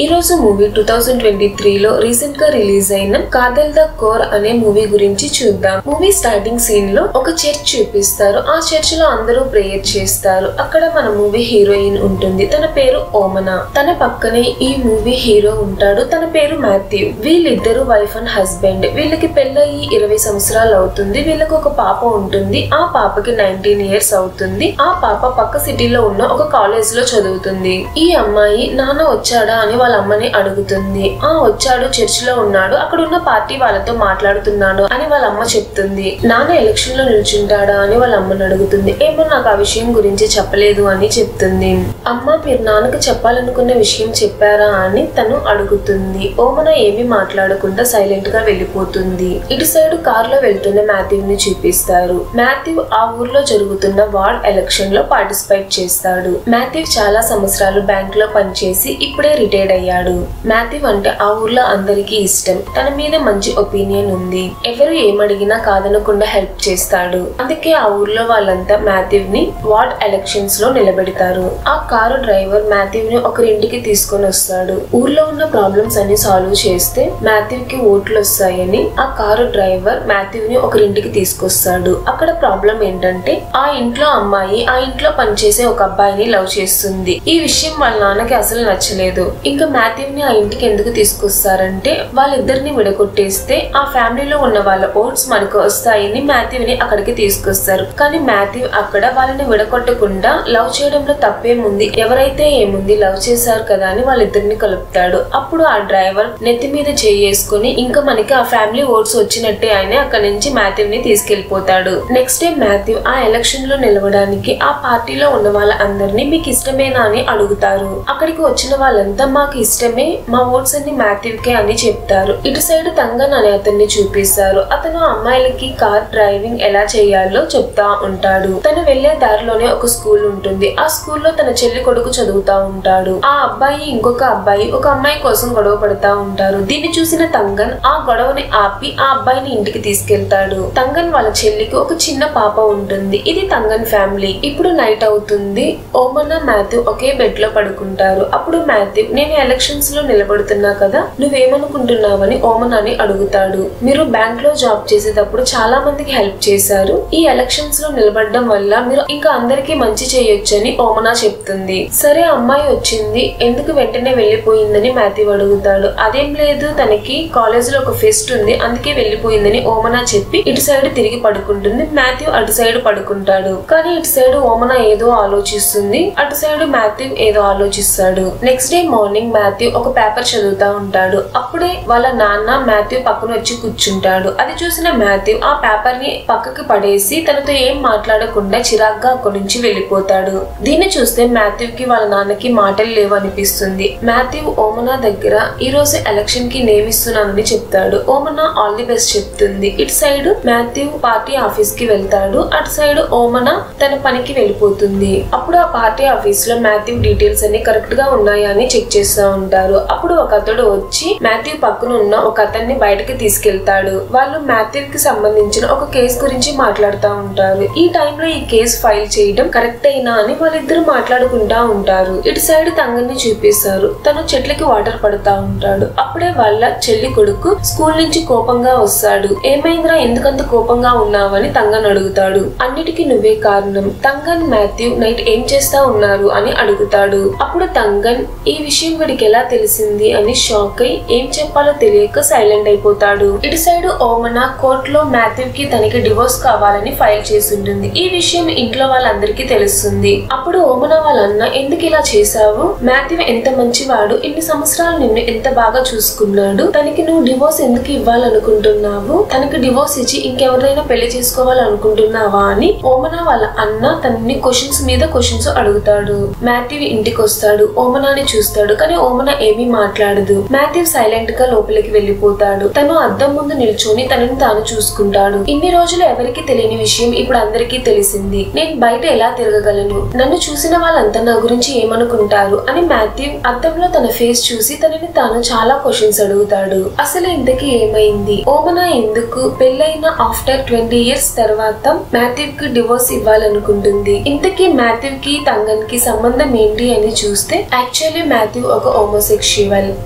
ఈ రోజు మూవీ 2023 లో రీసెంట్ గా రిలీజ్ అయిన కాదల్ ద కోర్ అనే మూవీ గురించి చూద్దాం. మూవీ స్టార్టింగ్ సీన్ లో ఒక చర్చ్ చూపిస్తారు. ఆ చర్చ్ లో అందరూ ప్రేయర్ చేస్తారు. అక్కడ మన మూవీ హీరోయిన్ ఉంటుంది. తన పేరు ఓమనా. తన పక్కనే ఈ మూవీ హీరో ఉంటాడు. తన పేరు మాథ్యూ. వీళ్ళిద్దరు వైఫ్ అండ్ హస్బెండ్. వీళ్ళకి పెళ్ళయి 20 సంవత్సరాలు అవుతుంది. వీళ్ళకి ఒక పాప ఉంటుంది. ఆ పాపకి 19 years అవుతుంది. ఆ పాప పక్క సిటీలో ఉన్న ఒక కాలేజ్ లో చదువుతుంది. ఈ అమ్మాయి నాన్న వచ్చాడా అని వాళ్ళ అమ్మని అడుగుతుంది. వచ్చాడు, చర్చ్ లో ఉన్నాడు, అక్కడ ఉన్న పార్టీ వాళ్ళతో మాట్లాడుతున్నాడు అని వాళ్ళ అమ్మ చెప్తుంది. నాన్న ఎలక్షన్ లో నిల్చుంటాడా అని వాళ్ళ అమ్మని అడుగుతుంది. ఏమో నాకు ఆ విషయం గురించి చెప్పలేదు అని చెప్తుంది. అమ్మ, మీరు నాన్నకు చెప్పాలనుకున్న విషయం చెప్పారా అని తను అడుగుతుంది. ఓమన ఏమీ మాట్లాడకుండా సైలెంట్ గా వెళ్ళిపోతుంది. ఇటు సైడ్ కార్ లో వెళ్తున్న మాథ్యూ ని చూపిస్తారు. మాథ్యూ ఆ ఊర్లో జరుగుతున్న వార్డ్ ఎలక్షన్ లో పార్టిసిపేట్ చేస్తాడు. మాథ్యూ చాలా సంవత్సరాలు బ్యాంక్ లో పనిచేసి ఇప్పుడే రిటైర్డ్ అయ్యాడు. మాథ్యూ అంటే ఆ ఊర్లో అందరికీ ఇష్టం. తన మీద మంచి ఒపీనియన్ ఉంది. ఎవరు ఏమడిగినా కాదనకుండా హెల్ప్ చేస్తాడు. అందుకే ఆ ఊర్లో వాళ్ళంతా మాథ్యూ ని వార్డ్ ఎలక్షన్స్ లో నిలబెడతారు. ఆ కారు డ్రైవర్ మాథ్యూ ని ఒకరింటికి తీసుకొని వస్తాడు. ఊర్లో ఉన్న ప్రాబ్లమ్స్ అన్ని సాల్వ్ చేస్తే మాథ్యూ కి ఓట్లు వస్తాయని ఆ కారు డ్రైవర్ మాథ్యూ ని ఒకరింటికి తీసుకొస్తాడు. అక్కడ ప్రాబ్లం ఏంటంటే ఆ ఇంట్లో అమ్మాయి ఆ ఇంట్లో పనిచేసే ఒక అబ్బాయిని లవ్ చేస్తుంది. ఈ విషయం వాళ్ళ నాన్నకి అసలు నచ్చలేదు. ఇంకా మాథ్యూ ని ఆ ఇంటికి ఎందుకు తీసుకొస్తారంటే వాళ్ళిద్దరిని విడగొట్టేస్తే ఆ ఫ్యామిలీలో ఉన్న వాళ్ళ ఓట్స్ మనకు వస్తాయని మాథ్యూ ని అక్కడికి తీసుకొస్తారు. కానీ మాథ్యూ అక్కడ వాళ్ళని విడగొట్టకుండా లవ్ చేయడంలో తప్పేముంది, ఎవరైతే ఏముంది లవ్ చేశారు కదా అని వాళ్ళిద్దరిని కలుపుతాడు. అప్పుడు ఆ డ్రైవర్ నెత్తి మీద చేసుకుని ఇంకా మనకి ఆ ఫ్యామిలీ ఓట్స్ వచ్చినట్టే ఆయన అక్కడి నుంచి మాథ్యూ ని తీసుకెళ్లిపోతాడు. నెక్స్ట్ డే మాథ్యూ ఆ ఎలక్షన్ లో నిలవడానికి ఆ పార్టీలో ఉన్న వాళ్ళ అందరినీ మీకు ఇష్టమేనా అని అడుగుతారు. అక్కడికి వచ్చిన వాళ్ళంతా మాకు ఇష్టమే, మా ఓట్స్ అన్ని మాథ్యూకే అని చెప్తారు. ఇటు సైడ్ తంగన్ అనే అతన్ని చూపిస్తారు. అతను అమ్మాయిలకి కార్ డ్రైవింగ్ ఎలా చేయాలో చెప్తా ఉంటాడు. తను వెళ్లే దారిలోనే ఒక స్కూల్ ఉంటుంది. ఆ స్కూల్లో తన చెల్లి కొడుకు చదువుతా ఉంటాడు. ఆ అబ్బాయి ఇంకొక అబ్బాయి ఒక అమ్మాయి కోసం గొడవ పడతా ఉంటారు. దీన్ని చూసిన తంగన్ ఆ గొడవని ఆపి ఆ అబ్బాయిని ఇంటికి తీసుకెళ్తాడు. తంగన్ వాళ్ళ చెల్లికి ఒక చిన్న పాప ఉంటుంది. ఇది తంగన్ ఫ్యామిలీ. ఇప్పుడు నైట్ అవుతుంది. ఓమన్నా మాథ్యూ ఒకే బెడ్ లో పడుకుంటారు. అప్పుడు మాథ్యూ, నేను ఎలక్షన్స్ లో నిలబడుతున్నా కదా, నువ్వేమనుకుంటున్నావని ఓమనాని అడుగుతాడు. మీరు బ్యాంక్ లో జాబ్ చేసేటప్పుడు చాలా మందికి హెల్ప్ చేశారు. ఈ ఎలక్షన్స్ లో నిలబడడం వల్ల మీరు ఇంకా అందరికీ మంచి చేయొచ్చని ఓమనా చెప్తుంది. సరే, అమ్మాయి వచ్చింది, ఎందుకు వెంటనే వెళ్లిపోయిందని మాథ్యూ అడుగుతాడు. అదేం లేదు, తనకి కాలేజ్ లో ఒక ఫెస్ట్ ఉంది, అందుకే వెళ్లిపోయిందని ఓమనా చెప్పి ఇటు సైడ్ తిరిగి పడుకుంటుంది. మాథ్యూ అటు సైడ్ పడుకుంటాడు. కానీ ఇటు సైడ్ ఓమనా ఏదో ఆలోచిస్తుంది, అటు సైడ్ మాథ్యూ ఏదో ఆలోచిస్తాడు. నెక్స్ట్ డే మార్నింగ్ మాథ్యూ ఒక పేపర్ చదువుతా ఉంటాడు. అప్పుడే వాళ్ళ నాన్న మాథ్యూ పక్కన వచ్చి కూర్చుంటాడు. అది చూసిన మాథ్యూ ఆ పేపర్ ని పక్కకి పడేసి తనతో ఏం మాట్లాడకుండా చిరాగ్గా అక్కడి నుంచి వెళ్లిపోతాడు. దీన్ని చూస్తే మాథ్యూకి వాళ్ళ నాన్నకి మాటలు లేవు అనిపిస్తుంది. మాథ్యూ ఓమనా దగ్గర ఈ రోజు ఎలక్షన్ కి నేమ్ ఇస్తున్నానని చెప్తాడు. ఓమనా ఆల్ ది బెస్ట్ చెప్తుంది. ఇటు సైడ్ మాథ్యూ పార్టీ ఆఫీస్ కి వెళ్తాడు. అటు సైడ్ ఓమనా తన పనికి వెళ్ళిపోతుంది. అప్పుడు ఆ పార్టీ ఆఫీస్ లో మాథ్యూ డీటెయిల్స్ అన్ని కరెక్ట్ గా ఉన్నాయా అని చెక్ చేస్తూ ఉంటారు. అప్పుడు ఒక అతడు వచ్చి మాథ్యూ పక్కన ఉన్న ఒక అతన్ని బయటకి తీసుకెళ్తాడు. వాళ్ళు మాథ్యూ కి సంబంధించిన ఒక కేసు గురించి మాట్లాడుతూ ఉంటారు. ఈ టైంలో ఈ కేసు ఫైల్ చేయడం కరెక్ట్ అయినా అని వాళ్ళిద్దరు మాట్లాడుకుంటా ఉంటారు. ఇటు సైడ్ తంగన్ని చూపిస్తారు. తను చెట్లకి వాటర్ పడుతూ ఉంటాడు. అప్పుడే వాళ్ళ చెల్లి కొడుకు స్కూల్ నుంచి కోపంగా వస్తాడు. ఏమైందిరా, ఎందుకంత కోపంగా ఉన్నావని తంగన్ అడుగుతాడు. అన్నిటికీ నువ్వే కారణం. తంగన్ మాథ్యూ నైట్ ఏం చేస్తా ఉన్నారు అని అడుగుతాడు. అప్పుడు తంగన్ ఈ విషయం వీడికి ఎలా తెలిసింది అని షాక్ అయి ఏం చెప్పాలో తెలియక సైలెంట్ అయిపోతాడు. ఇటు సైడ్ ఓమనా కోర్టులో మాథ్యూ కి తనకి డివోర్స్ కావాలని ఫైల్ చేసి ఉంటుంది. ఈ విషయం ఇంట్లో వాళ్ళందరికీ తెలుస్తుంది. అప్పుడు ఓమనా వాళ్ళ అన్న, ఎందుకు ఇలా చేశావు? మాథ్యూ ఎంత మంచివాడు, ఇన్ని సంవత్సరాలు నిన్ను ఎంత బాగా చూసుకున్నాడు, తనకి నువ్వు డివోర్స్ ఎందుకు ఇవ్వాలనుకుంటున్నావు? తనకి డివోర్స్ ఇచ్చి ఇంకెవరైనా పెళ్లి చేసుకోవాలనుకుంటున్నావా అని ఓమనా వాళ్ళ అన్న తనని క్వశ్చన్స్ మీద క్వశ్చన్స్ అడుగుతాడు. మాథ్యూ ఇంటికి వస్తాడు. ఓమనాని చూస్తాడు. కానీ ఓమనా ఏమీ మాట్లాడదు. మాథ్యూ సైలెంట్ గా లోపలికి వెళ్లిపోతాడు. తను అద్దం ముందు నిల్చొని తనని తాను చూసుకుంటాడు. ఇన్ని రోజులు ఎవరికి తెలియని విషయం ఇప్పుడు అందరికీ తెలిసింది. నేను బయట ఎలా తిరగగలను, నన్ను చూసిన వాళ్ళంతా నా గురించి ఏమనుకుంటారు అని మాథ్యూ అద్దంలో తన ఫేస్ చూసి తనని తాను చాలా క్వశ్చన్స్ అడుగుతాడు. అసలు ఇంతకీ ఏమైంది? ఓమనా ఎందుకు పెళ్ళైన ఆఫ్టర్ 20 years తర్వాత మాథ్యూ కి డివోర్స్ ఇవ్వాలనుకుంటుంది? ఇంతకీ మాథ్యూ కి తంగన్ కి సంబంధం ఏంటి అని చూస్తే యాక్చువల్లీ మాథ్యూ ఒక హోమోసెక్షువల్,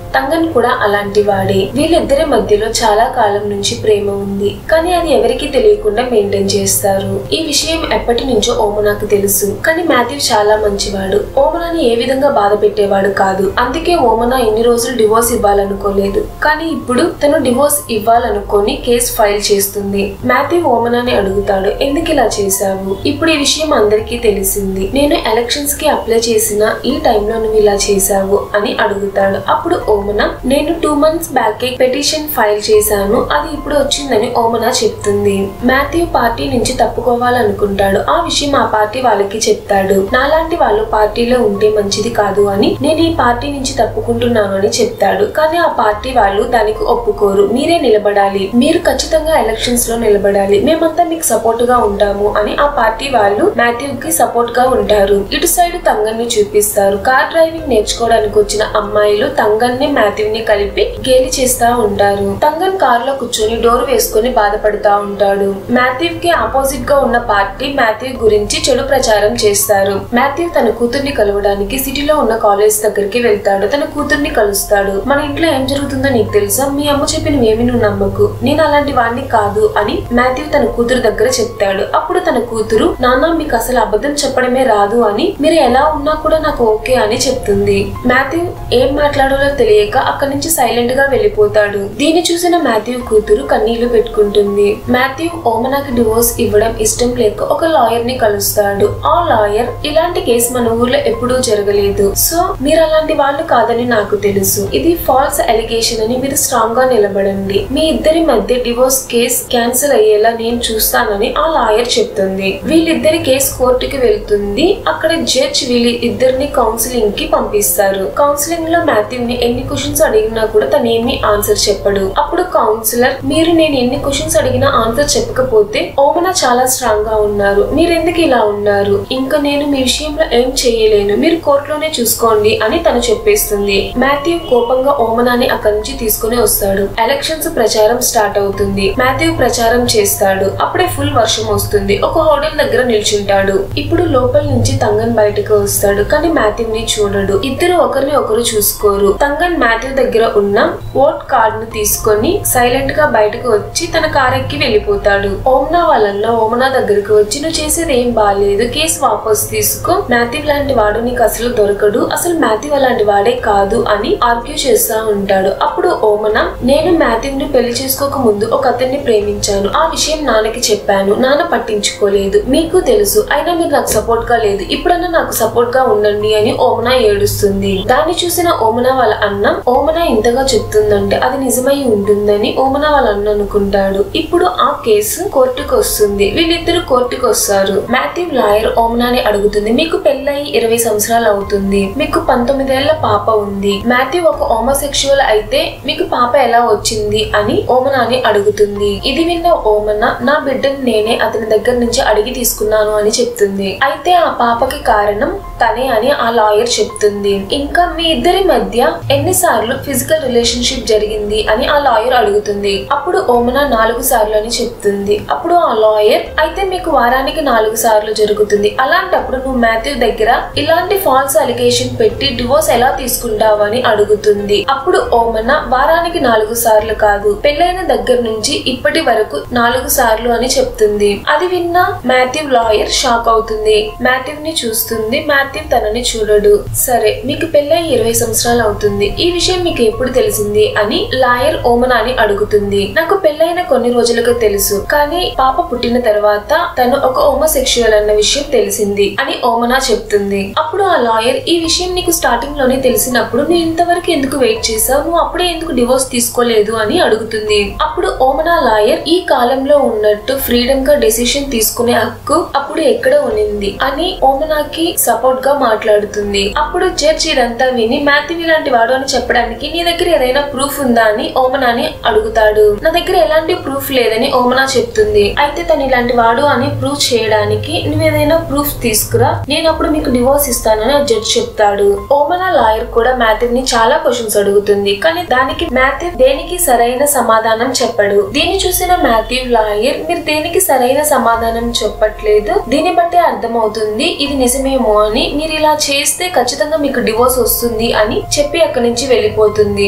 తంగన్ కూడా అలాంటి వాడే. వీళ్ళిద్దరి మధ్యలో చాలా కాలం నుంచి ప్రేమ ఉంది, కానీ అది ఎవరికి తెలియకుండా మెయింటైన్ చేస్తారు. ఈ విషయం ఎప్పటి నుంచో ఓమనాకు తెలుసు, కానీ మాథ్యూ చాలా మంచివాడు. ఓమనాని ఏ విధంగా బాధ పెట్టేవాడు కాదు. అందుకే ఓమనా ఇన్ని రోజులు డివోర్స్ ఇవ్వాలనుకోలేదు, కానీ ఇప్పుడు తను డివోర్స్ ఇవ్వాలనుకొని కేసు ఫైల్ చేస్తుంది. మాథ్యూ ఓమనాని అడుగుతాడు, ఎందుకు ఇలా చేశావు? ఇప్పుడు ఈ విషయం అందరికీ తెలిసింది. నేను ఎలక్షన్స్ కి అప్లై చేసిన ఈ టైంలో నువ్వు ఇలా చేశావు అని అడుగుతాడు. అప్పుడు ఓమనా, నేను 2 months బ్యాక్ పిటిషన్ ఫైల్ చేశాను, అది ఇప్పుడు వచ్చిందని ఓమనా చెప్తుంది. మాథ్యూ పార్టీ నుంచి తప్పుకోవాలనుకుంటాడు. ఆ విషయం ఆ పార్టీ వాళ్ళకి చెప్తాడు. నాలాంటి వాళ్ళు పార్టీలో ఉంటే మంచిది కాదు అని నేను ఈ పార్టీ నుంచి తప్పుకుంటున్నాను అని చెప్తాడు. కానీ ఆ పార్టీ వాళ్ళు దానికి ఒప్పుకోరు. మీరే నిలబడాలి, మీరు ఖచ్చితంగా ఎలక్షన్స్ లో నిలబడాలి, మేమంతా మీకు సపోర్ట్ గా ఉంటాము అని ఆ పార్టీ వాళ్ళు మాథ్యూ కి సపోర్ట్ గా ఉంటారు. ఇటు సైడ్ తంగన్ ని చూపిస్తారు. కార్ డ్రైవింగ్ నేర్చుకోవడానికి వచ్చిన అమ్మాయిలు తంగన్ ని మాథ్యూ ని కలిపి గేలి చేస్తా ఉంటారు. తంగన్ కార్ లో కూర్చొని డోర్ వేసుకుని బాధపడుతా ఉంటాడు. మాథ్యూ కి ఆపోజిట్ గా ఉన్న పార్టీ మాథ్యూ గురించి చెడు ప్రచారం చేస్తారు. మాథ్యూ తన కూతుర్ని కలవడానికి సిటీలో ఉన్న కాలేజ్ దగ్గరికి వెళ్తాడు. తన కూతుర్ని కలుస్తాడు. మన ఇంట్లో ఏం జరుగుతుందో నీకు తెలుసా? మీ అమ్మ చెప్పినవేమి నువ్వు నమ్మకు, నేను అలాంటి వాడిని కాదు అని మాథ్యూ తన కూతురు దగ్గర చెప్తాడు. అప్పుడు తన కూతురు, నాన్న మీకు అసలు అబద్ధం చెప్పడమే రాదు అని, మీరు ఎలా ఉన్నా కూడా నాకు ఓకే అని చెప్తుంది. మాథ్యూ ఏం మాట్లాడాలో తెలియక అక్కడి నుంచి సైలెంట్ గా వెళ్ళిపోతాడు. దీన్ని చూసిన మాథ్యూ కూతురు కన్నీళ్లు పెట్టుకుంటుంది. మాథ్యూ ఓమనాకి డివోర్స్ ఇవ్వడం ఇష్టం లేక ఒక లాయర్ ని కలుస్తాడు. ఆ లాయర్, ఇలాంటి కేసు మన ఊర్లో ఎప్పుడూ జరగలేదు, సో మీరు అలాంటి వాళ్ళు కాదని నాకు తెలుసు, ఇది ఫాల్స్ అలిగేషన్ అని మీరు స్ట్రాంగ్ గా నిలబడండి, మీ ఇద్దరి మధ్య డివోర్స్ కేసు క్యాన్సిల్ అయ్యేలా నేను చూస్తానని ఆ లాయర్ చెప్తుంది. వీళ్ళిద్దరి కేసు కోర్టుకి వెళ్తుంది. అక్కడ జడ్జ్ వీళ్ళిద్దరిని కౌన్సిలింగ్ కి పంపిస్తారు. కౌన్సిలింగ్ లో మాథ్యూ ని ఎన్ని క్వశ్చన్స్ అడిగినా కూడా తనేమి ఆన్సర్ చెప్పడు. అప్పుడు కౌన్సిలర్, మీరు నేను ఎన్ని క్వశ్చన్స్ అడిగినా ఆన్సర్ చెప్పకపోతే ఓమనా చాలా స్ట్రాంగ్ గా ఉన్నారు, మీరెందుకు ఇలా ఉన్నారు? ఇంకా నేను మీ విషయంలో ఏం చేయలేను, మీరు కోర్టులోనే చూసుకోండి అని తను చెప్పేస్తుంది. మాథ్యూ కోపంగా ఓమనాని అక్కడి నుంచి తీసుకుని వస్తాడు. ఎలక్షన్స్ ప్రచారం స్టార్ట్ అవుతుంది. మాథ్యూ ప్రచారం చేస్తాడు. అప్పుడే ఫుల్ వర్షం వస్తుంది. ఒక హోటల్ దగ్గర నిల్చుంటాడు. ఇప్పుడు లోపల నుంచి తంగన్ బయటకు వస్తాడు, కానీ మాథ్యూ ని చూడడు. ఇద్దరు ఒకరిని ఒకరు చూసుకోరు. తంగన్ మాథ్యూ దగ్గర ఉన్న ఓట్ కార్డ్ ను తీసుకొని సైలెంట్ గా బయటకు వచ్చి తన కార్ ఎక్కి వెళ్ళిపోతాడు. ఓమనా వాళ్ళన్న ఓమనా దగ్గరకు వచ్చి, నువ్వు చేసేది ఏం బాలేదు, కేసు వాపస్ తీసుకో, మాథ్యూ లాంటి వాడు నీకు అసలు దొరకడు, అసలు మాథ్యూ అలాంటి వాడే కాదు అని ఆర్గ్యూ చేస్తా ఉంటాడు. అప్పుడు ఓమనా, నేను మాథ్యూని పెళ్లి చేసుకోక ముందు ఒక అతన్ని ప్రేమించాను, ఆ విషయం నాన్నకి చెప్పాను, నాన్న పట్టించుకోలేదు, మీకు తెలుసు, అయినా మీరు నాకు సపోర్ట్ గా లేదు, ఇప్పుడన్నా నాకు సపోర్ట్ గా ఉండండి అని ఓమనా ఏడుస్తుంది. దాన్ని చూసిన ఓమనా వాళ్ళ అన్న, ఓమనా ఇంతగా చెప్తుందంటే అది నిజమై ఉంటుందని ఓమనా వాళ్ళ అన్న అనుకుంటాడు. ఇప్పుడు ఆ కేసు కోర్టుకు వస్తుంది. వీళ్ళిద్దరు కోర్టుకు వస్తారు. మాథ్యూ లాయర్ ఓమనాని అడుగుతుంది, మీకు పెళ్ళయి 20 సంవత్సరాలు అవుతుంది, మీకు 19 ఏళ్ల పాప ఉంది, మాథ్యూ ఒక హోమోసెక్షువల్ అయితే మీకు పాప ఎలా వచ్చింది అని ఓమనాని అడుగుతుంది. ఇది విన్న ఓమనా, నా బిడ్డను నేనే అతని దగ్గర నుంచి అడిగి తీసుకున్నాను అని చెప్తుంది. అయితే ఆ పాపకి కారణం తనే అని ఆ లాయర్ చెప్తుంది. ఇంకా మీ ఇద్దరి మధ్య ఎన్నిసార్లు ఫిజికల్ రిలేషన్షిప్ జరిగింది అని ఆ లాయర్ అడుగుతుంది. అప్పుడు ఓమనా 4 సార్లు అని చెప్తుంది. అప్పుడు ఆ లాయర్, అయితే మీకు వారానికి 4 సార్లు జరుగుతుంది, అలాంటప్పుడు నువ్వు మాథ్యూ దగ్గర ఇలాంటి ఫాల్స్ అలిగేషన్ పెట్టి డివోర్స్ ఎలా తీసుకుంటావని అడుగుతుంది. అప్పుడు ఓమనా, వారానికి 4 సార్లు కాదు, పెళ్ళైన దగ్గర నుంచి ఇప్పటి వరకు 4 సార్లు అని చెప్తుంది. అది విన్న మాథ్యూ లాయర్ షాక్ అవుతుంది. మాథ్యూ ని చూస్తుంది. మాథ్యూ తనని చూడడు. సరే, మీకు పెళ్ళై 20 సంవత్సరాలు అవుతుంది, ఈ విషయం మీకు ఎప్పుడు తెలిసింది అని లాయర్ ఓమనాని అడుగుతుంది. నాకు పెళ్ళైన కొన్ని రోజులుగా తెలుసు, కానీ పాప పుట్టిన తర్వాత తను ఒక హోమోసెక్షువల్ అన్న విషయం తెలిసింది అని ఓమనా చెప్తుంది. అప్పుడు ఆ లాయర్, ఈ విషయం నీకు స్టార్టింగ్ లోనే తెలిసినప్పుడు నువ్వు ఇంతవరకు ఎందుకు వెయిట్ చేసావు, నువ్వు అప్పుడే ఎందుకు డివోర్స్ తీసుకోలేదు అని అడుగుతుంది. అప్పుడు ఓమనా లాయర్, ఈ కాలంలో ఉన్నట్టు ఫ్రీడమ్ గా డెసిషన్ తీసుకునే హక్కు అప్పుడు ఎక్కడ ఉన్నింది అని ఓమనాకి సపోర్ట్ గా మాట్లాడుతుంది. అప్పుడు జడ్జి ఇదంతా విని, మాథ్యూ ఇలాంటి వాడు అని చెప్పడానికి నీ దగ్గర ఏదైనా ప్రూఫ్ ఉందా అని ఓమనాని అడుగుతాడు. నా దగ్గర ఎలాంటి ప్రూఫ్ లేదని ఓమనా చెప్తుంది. అయితే తను ఇలాంటి వాడు అని ప్రూఫ్ చేయడానికి నువ్వేదైనా ప్రూఫ్ తీసుకురా, నేను అప్పుడు మీకు డివోర్స్ ఇస్తానని ఆ జడ్జి చెప్తాడు. ఓమనా లాయర్ కూడా మాథ్యూని చాలా క్వశ్చన్స్ అడుగుతుంది, కానీ దానికి మాథ్యూ దేనికి సరైన సమాధానం చెప్పడు. దీన్ని చూసిన మాథ్యూ లాయర్, మీరు దేనికి సరైన సమాధానం చెప్పట్లేదు, దీన్ని బట్టి అర్థమవుతుంది ఇది నిజమేమో అని అని మీరు ఇలా చేస్తే ఖచ్చితంగా మీకు డివోర్స్ వస్తుంది అని చెప్పి అక్కడి నుంచి వెళ్ళిపోతుంది.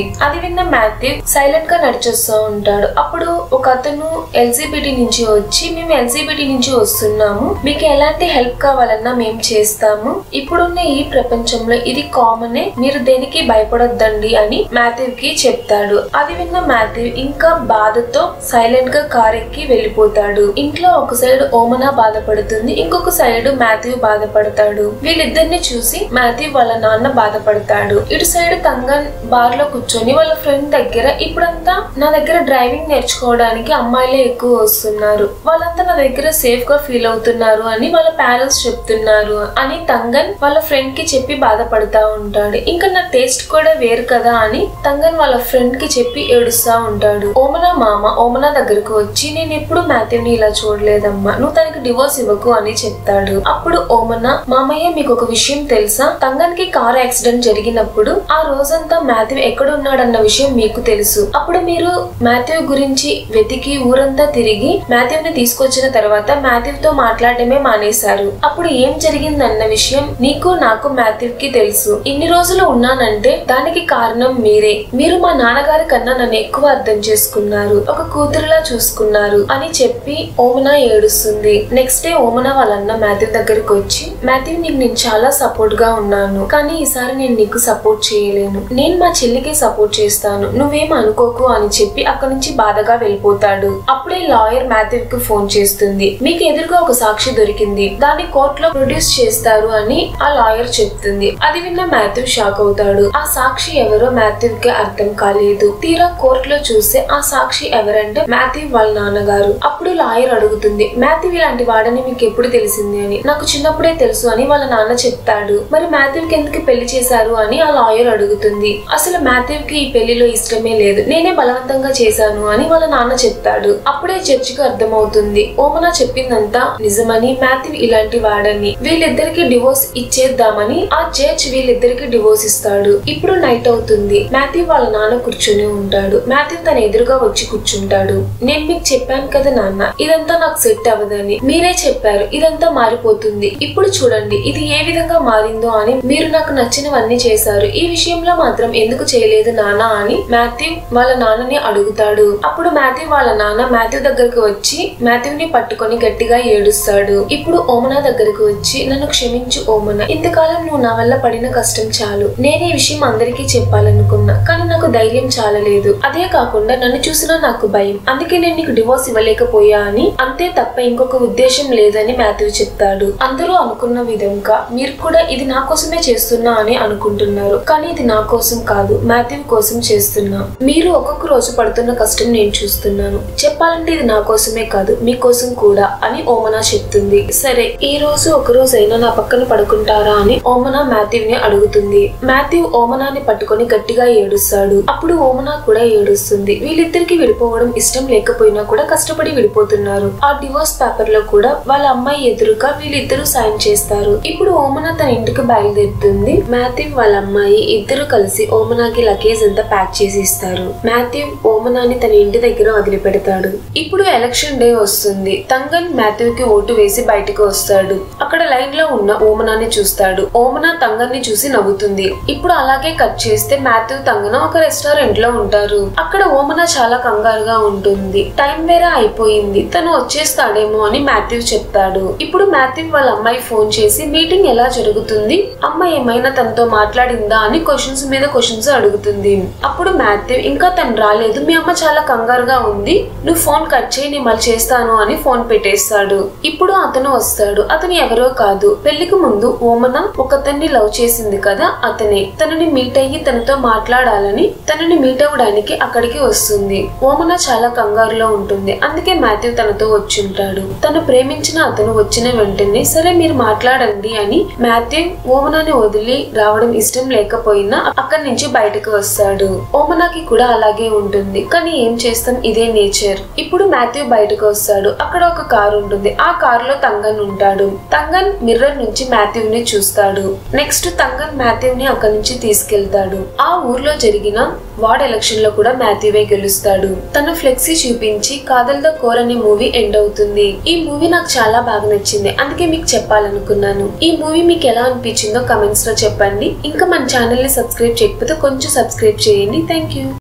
అది విన్న మాథ్యూ సైలెంట్ గా నడిచొస్తూ ఉంటాడు. అప్పుడు ఒక అతను ఎల్సీబీటీ నుంచి వచ్చి మేము ఎల్సీబీటీ నుంచి వస్తున్నాము, మీకు ఎలాంటి హెల్ప్ కావాలన్నా మేము చేస్తాము, ఇప్పుడున్న ఈ ప్రపంచంలో ఇది కామనే, మీరు దేనికి భయపడొద్దండి అని మాథ్యూకి చెప్తాడు. అది విన్న మాథ్యూ ఇంకా బాధతో సైలెంట్ గా కార్ ఎక్కి వెళ్ళిపోతాడు. ఇంట్లో ఒక సైడ్ ఓమనా బాధపడుతుంది, ఇంకొక సైడ్ మాథ్యూ బాధపడతాడు. వీళ్ళిద్దరిని చూసి మాథ్యూ వాళ్ళ నాన్న బాధపడతాడు. ఇటు సైడ్ తంగన్ బార్ లో కూర్చొని వాళ్ళ ఫ్రెండ్ దగ్గర ఇప్పుడంతా నా దగ్గర డ్రైవింగ్ నేర్చుకోవడానికి అమ్మాయిలే ఎక్కువ వస్తున్నారు, వాళ్ళంతా నా దగ్గర సేఫ్ గా ఫీల్ అవుతున్నారు అని వాళ్ళ పేరెంట్స్ చెప్తున్నారు అని తంగన్ వాళ్ళ ఫ్రెండ్ కి చెప్పి బాధపడతా ఉంటాడు. ఇంకా నా టేస్ట్ కూడా వేరు కదా అని తంగన్ వాళ్ళ ఫ్రెండ్ కి చెప్పి ఏడుస్తా ఉంటాడు. ఓమనా మామ ఓమనా దగ్గరకు వచ్చి నేను ఎప్పుడు మాథ్యూని ఇలా చూడలేదమ్మా, నువ్వు తనకి డివోర్స్ ఇవ్వకు అని చెప్తాడు. అప్పుడు ఓమనా మామయ్య మీకు ఒక విషయం తెలుసా, తంగన్ కి కార్ యాక్సిడెంట్ జరిగినప్పుడు ఆ రోజంతా మాథ్యూ ఎక్కడున్నాడన్న విషయం మీకు తెలుసు. అప్పుడు మీరు మాథ్యూ గురించి వెతికి ఊరంతా తిరిగి మాథ్యూని తీసుకొచ్చిన తర్వాత మాథ్యూతో మాట్లాడటమే మానేశారు. అప్పుడు ఏం జరిగిందన్న విషయం నీకు నాకు మాథ్యూకి తెలుసు. ఇన్ని రోజులు ఉన్నానంటే దానికి కారణం మీరే, మీరు మా నాన్నగారి కన్నా నన్ను ఎక్కువ అర్థం చేసుకున్నారు, ఒక కూతురులా చూసుకున్నారు అని చెప్పి ఓమనా ఏడుస్తుంది. నెక్స్ట్ డే ఓమనా వాళ్ళన్న మాథ్యూ దగ్గరకు వచ్చి మాథ్యూ నీకు నేను చాలా సపోర్ట్ గా ఉన్నాను, కానీ ఈసారి నేను నీకు సపోర్ట్ చేయలేను, నేను మా చెల్లికి సపోర్ట్ చేస్తాను, నువ్వేం అనుకోకు అని చెప్పి అక్కడి నుంచి బాధగా వెళ్ళిపోతాడు. అప్పుడే లాయర్ మాథ్యూకి ఫోన్ చేస్తుంది, మీకు ఎదురుగా ఒక సాక్షి దొరికింది, దాన్ని కోర్టులో ప్రొడ్యూస్ చేస్తారు అని ఆ లాయర్ చెప్తుంది. అది విన్న మాథ్యూ షాక్ అవుతాడు. ఆ సాక్షి ఎవరో మాథ్యూకి అర్థం కాలేదు. తీరా కోర్టులో చూస్తే ఆ సాక్షి ఎవరంటే మాథ్యూ వాళ్ళ నాన్నగారు. అప్పుడు లాయర్ అడుగుతుంది, మాథ్యూ ఇలాంటి వాడని మీకు ఎప్పుడు తెలిసింది అని. నాకు చిన్నప్పుడే తెలుసు అని వాళ్ళ నాన్న చెప్తాడు. మరి మాథ్యూకి ఎందుకు పెళ్లి చేశారు అని ఆ లాయర్ అడుగుతుంది. అసలు మాథ్యూకి ఈ పెళ్లిలో ఇష్టమే లేదు, నేనే బలవంతంగా చేశాను అని వాళ్ళ నాన్న చెప్తాడు. అప్పుడే జడ్జికి అర్థమవుతుంది ఓమనా చెప్పిందంతా నిజమని, మాథ్యూ ఇలాంటి వాడని, వీళ్ళిద్దరికి డివోర్స్ ఇచ్చేద్దామని ఆ జడ్జ్ వీళ్ళిద్దరికి డివోర్స్ ఇస్తాడు. ఇప్పుడు నైట్ అవుతుంది. మాథ్యూ వాళ్ళ నాన్న కూర్చొని ఉంటాడు. మాథ్యూ తన ఎదురుగా వచ్చి కూర్చుంటాడు. నేను మీకు చెప్పాను కదా నాన్న, ఇదంతా నాకు సెట్ అవ్వదని, మీరే చెప్పారు ఇదంతా మారిపోతుంది, ఇప్పుడు చూడండి ఇది ఏ విధంగా మారిందో అని, మీరు నాకు నచ్చినవన్నీ చేశారు, ఈ విషయంలో మాత్రం ఎందుకు చేయలేదు నాన్న అని మాథ్యూ వాళ్ళ నాన్నని అడుగుతాడు. అప్పుడు మాథ్యూ వాళ్ళ నాన్న మాథ్యూ దగ్గరకు వచ్చి మాథ్యూని పట్టుకొని గట్టిగా ఏడుస్తాడు. ఇప్పుడు ఓమనా దగ్గరకు వచ్చి నన్ను క్షమించు ఓమనా, ఇంతకాలం నువ్వు నా వల్ల పడిన కష్టం చాలు, నేను ఈ విషయం అందరికీ చెప్పాలనుకున్నా కానీ నాకు ధైర్యం చాలలేదు, అదే కాకుండా నన్ను చూసినా నాకు భయం, అందుకే నేను నీకు డివోర్స్ ఇవ్వలేకపోయా అని, అంతే తప్ప ఇంకొక ఉద్దేశం లేదని మాథ్యూ చెప్తాడు. అందరూ అనుకున్న విధంగా మీరు కూడా ఇది నా కోసమే చేస్తున్నా అని అనుకుంటున్నారు, కానీ ఇది నా కోసం కాదు, మాథ్యూ కోసం చేస్తున్నా, మీరు ఒక్కొక్క రోజు పడుతున్న కష్టం నేను చూస్తున్నాను, చెప్పాలంటే ఇది నా కోసమే కాదు మీకోసం కూడా అని ఓమనా చెప్తుంది. సరే ఈ రోజు ఒక రోజైనా నా పక్కన పడుకుంటారా అని ఓమనా మాథ్యూని అడుగుతుంది. మాథ్యూ ఓమనాని పట్టుకొని గట్టిగా ఏడుస్తాడు. అప్పుడు ఓమనా కూడా ఏడుస్తుంది. వీళ్ళిద్దరికి విడిపోవడం ఇష్టం లేకపోయినా కూడా కష్టపడి విడిపోతున్నారు. ఆ డివోర్స్ పేపర్ లో కూడా వాళ్ళ అమ్మాయి ఎదురుగా వీళ్ళిద్దరూ సైన్ చేస్తారు. ఇప్పుడు ఓమనా తన ఇంటికి బయలుదేరుతుంది. మాథ్యూ వాళ్ళ అమ్మాయి ఇద్దరు కలిసి ఓమనాకి లగేజ్ అంతా ప్యాక్ చేసి ఇస్తారు. మాథ్యూ ఓమనాని తన ఇంటి దగ్గర వదిలిపెడతాడు. ఇప్పుడు ఎలక్షన్ డే వస్తుంది. తంగన్ మాథ్యూకి ఓటు వేసి బయటకు వస్తాడు. అక్కడ లైన్ లో ఉన్న ఓమనాని చూస్తాడు. ఓమనా తంగన్ ని చూసి నవ్వుతుంది. ఇప్పుడు అలాగే కట్ చేస్తే మాథ్యూ తంగన ఒక రెస్టారెంట్ లో ఉంటారు. అక్కడ ఓమనా చాలా కంగారుగా ఉంటుంది. టైం వేరే అయిపోయింది, తను వచ్చేస్తాడేమో అని మాథ్యూ చెప్తాడు. ఇప్పుడు మాథ్యూ వాళ్ళ అమ్మాయి ఫోన్ చేసి మీటింగ్ ఎలా జరుగుతుంది, అమ్మాయి ఏమైనా తనతో మాట్లాడిందా అని క్వశ్చన్స్ మీద క్వశ్చన్స్ అడుగుతుంది. అప్పుడు మాథ్యూ ఇంకా తను రాలేదు, మీ అమ్మ చాలా కంగారుగా ఉంది, నువ్వు ఫోన్ కట్ చేయి నేను మళ్ళీ చేస్తాను అని ఫోన్ పెట్టేస్తాడు. ఇప్పుడు అతను వస్తాడు. అతను ఎవరో కాదు, పెళ్లికి ముందు ఓమన ఒకతన్ని లవ్ చేసింది కదా అతనే. తనని మీట్ అయ్యి తనతో మాట్లాడాలని తనని మీట్ అవ్వడానికి అక్కడికి వస్తుంది. ఓమన చాలా కంగారులో ఉంటుంది, అందుకే మాథ్యూ తనతో వచ్చుంటాడు. తను ప్రేమించిన అతను వచ్చిన వెంటనే సరే మీరు మాట్లాడండి అని మాథ్యూ ఓమనాని వదిలి రావడం ఇష్టం లేకపోయినా అక్కడి నుంచి బయటకు వస్తాడు. ఓమనాకి కూడా అలాగే ఉంటుంది, కానీ ఏం చేస్తాం ఇదే నేచర్. ఇప్పుడు మాథ్యూ బయటకు వస్తాడు. అక్కడ ఒక కారు ఉంటుంది. ఆ కారులో తంగన్ ఉంటాడు. తంగన్ మిర్రర్ నుంచి మాథ్యూని చూస్తాడు. నెక్స్ట్ తంగన్ మాథ్యూని అక్కడి నుంచి తీసుకెళ్తాడు. ఆ ఊర్లో జరిగిన వార్డ్ ఎలక్షన్ లో కూడా మాథ్యూవే గెలుస్తాడు. తన ఫ్లెక్సీ చూపించి కాదల్ ద కోర్ అనే మూవీ ఎండ్ అవుతుంది. ఈ మూవీ నాకు చాలా బాగా నచ్చింది, అందుకే మీకు చెప్పాలనుకున్నాను. ఈ మూవీ మీకు ఎలా అనిపించిందో కమెంట్స్ లో చెప్పండి. ఇంకా మన ఛానల్ ని సబ్స్క్రైబ్ చేయకపోతే కొంచెం సబ్స్క్రైబ్ చేయండి. Thank you.